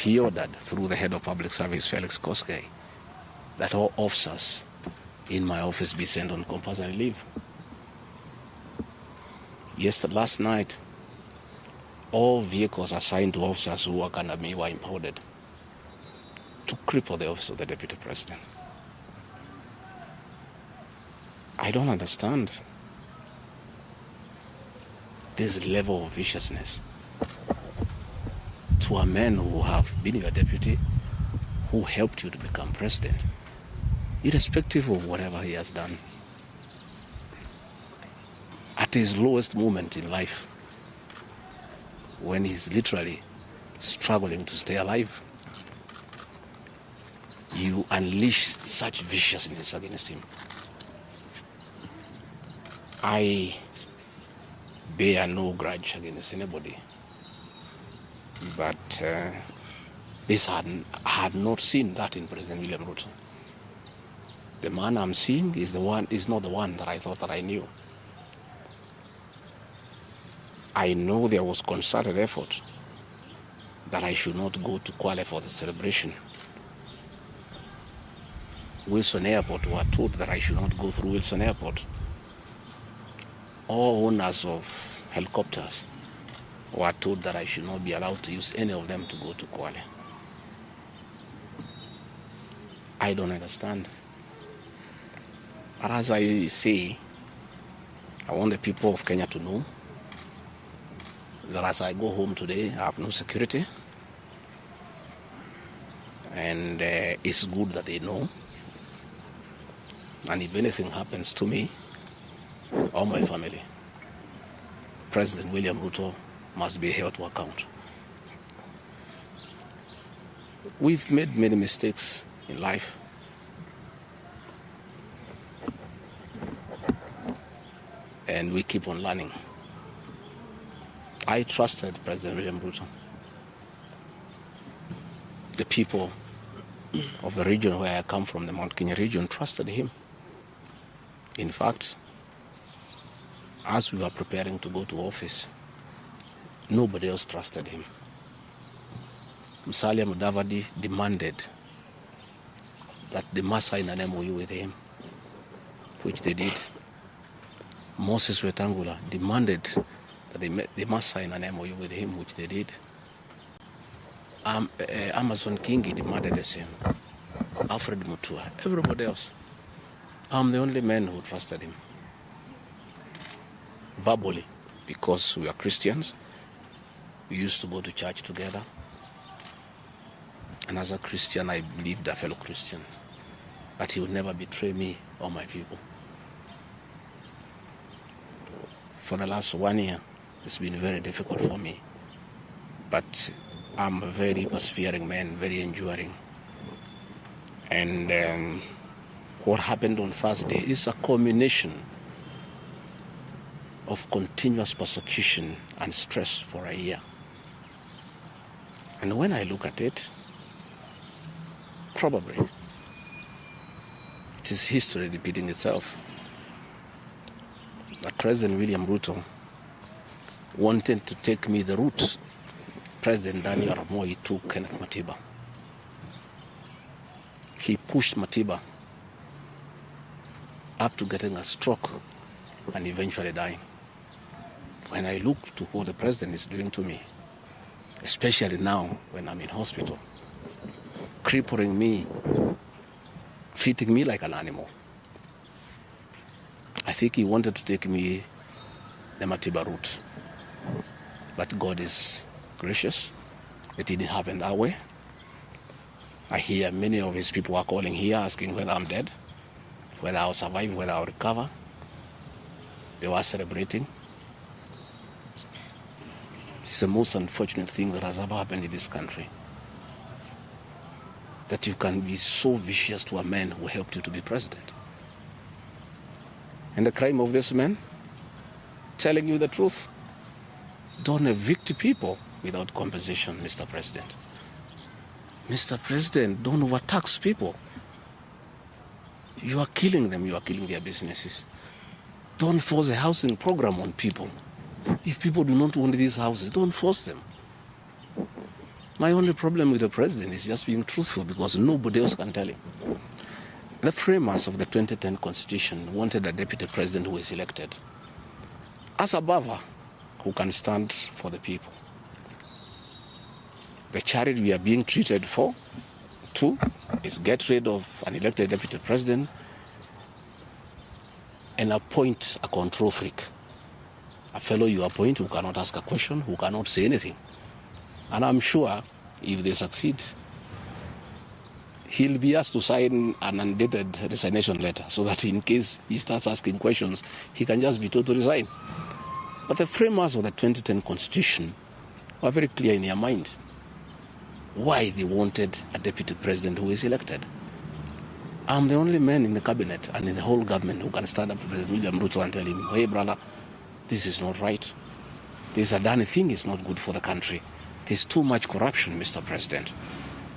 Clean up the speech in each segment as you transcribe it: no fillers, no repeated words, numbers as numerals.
he ordered through the head of public service, Felix Koskei, that all officers in my office be sent on compulsory leave. Last night, all vehicles assigned to officers who work under me were impounded to cripple the office of the Deputy President. I don't understand this level of viciousness to a man who have been your deputy, who helped you to become president, irrespective of whatever he has done. At his lowest moment in life, when he's literally struggling to stay alive, you unleash such viciousness against him. I bear no grudge against anybody, but I had not seen that in President William Ruto. The man I'm seeing is not the one that I thought that I knew. I know there was concerted effort that I should not go to Kwale for the celebration. Wilson Airport were told that I should not go through Wilson Airport. All owners of helicopters were told that I should not be allowed to use any of them to go to Kwale. I don't understand. But as I say, I want the people of Kenya to know that as I go home today, I have no security. And it's good that they know. And if anything happens to me or my family, President William Ruto must be held to account. We've made many mistakes in life. And we keep on learning. I trusted President William Ruto. The people of the region where I come from, the Mount Kenya region, trusted him. In fact, as we were preparing to go to office, nobody else trusted him. Musalia Mudavadi demanded that they must sign an MOU with him, which they did. Moses Wetangula demanded that they must sign an MOU with him, which they did. Amazon Kingi demanded the same. Alfred Mutua, everybody else. I'm the only man who trusted him. Verbally, because we are Christians, we used to go to church together. And as a Christian, I believed a fellow Christian that he would never betray me or my people. For the last 1 year, it's been very difficult for me. But I'm a very persevering man, very enduring. And what happened on Thursday is a culmination of continuous persecution and stress for a year. And when I look at it, probably it is history repeating itself. That President William Ruto wanted to take me the route President Daniel Arap Moi took Kenneth Matiba. He pushed Matiba up to getting a stroke and eventually dying. When I look to what the president is doing to me, especially now when I'm in hospital, crippling me, treating me like an animal, I think he wanted to take me the Matiba route. But God is gracious. It didn't happen that way. I hear many of his people are calling here asking whether I'm dead, whether I'll survive, whether I'll recover. They were celebrating. It's the most unfortunate thing that has ever happened in this country. That you can be so vicious to a man who helped you to be president. And the crime of this man, telling you the truth. Don't evict people without compensation, Mr. President. Mr. President, don't overtax people. You are killing them, you are killing their businesses. Don't force a housing program on people. If people do not want these houses, don't force them. My only problem with the president is just being truthful, because nobody else can tell him. The framers of the 2010 Constitution wanted a deputy president who is elected as a Bava who can stand for the people. The charity we are being treated for, too, is get rid of an elected deputy president and appoint a control freak. A fellow you appoint who cannot ask a question, who cannot say anything. And I'm sure if they succeed, he'll be asked to sign an undated resignation letter so that in case he starts asking questions, he can just be told to resign. But the framers of the 2010 Constitution were very clear in their mind why they wanted a deputy president who is elected. I'm the only man in the cabinet and in the whole government who can stand up to President William Ruto and tell him, hey brother, this is not right. This Adani thing is not good for the country. There's too much corruption, Mr. President.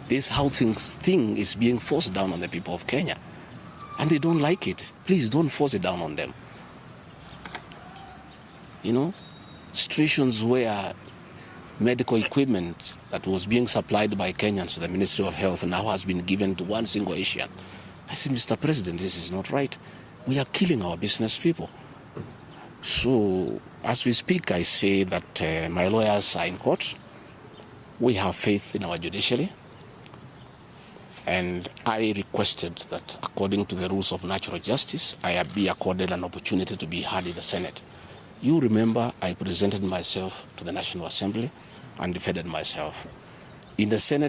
This how thing is being forced down on the people of Kenya. And they don't like it. Please don't force it down on them. You know, situations where medical equipment that was being supplied by Kenyans to the Ministry of Health now has been given to one single Asian. I said, Mr. President, this is not right. We are killing our business people. So, as we speak, I say that my lawyers are in court. We have faith in our judiciary. And I requested that, according to the rules of natural justice, I be accorded an opportunity to be heard in the Senate. You remember I presented myself to the National Assembly and defended myself. In the Senate,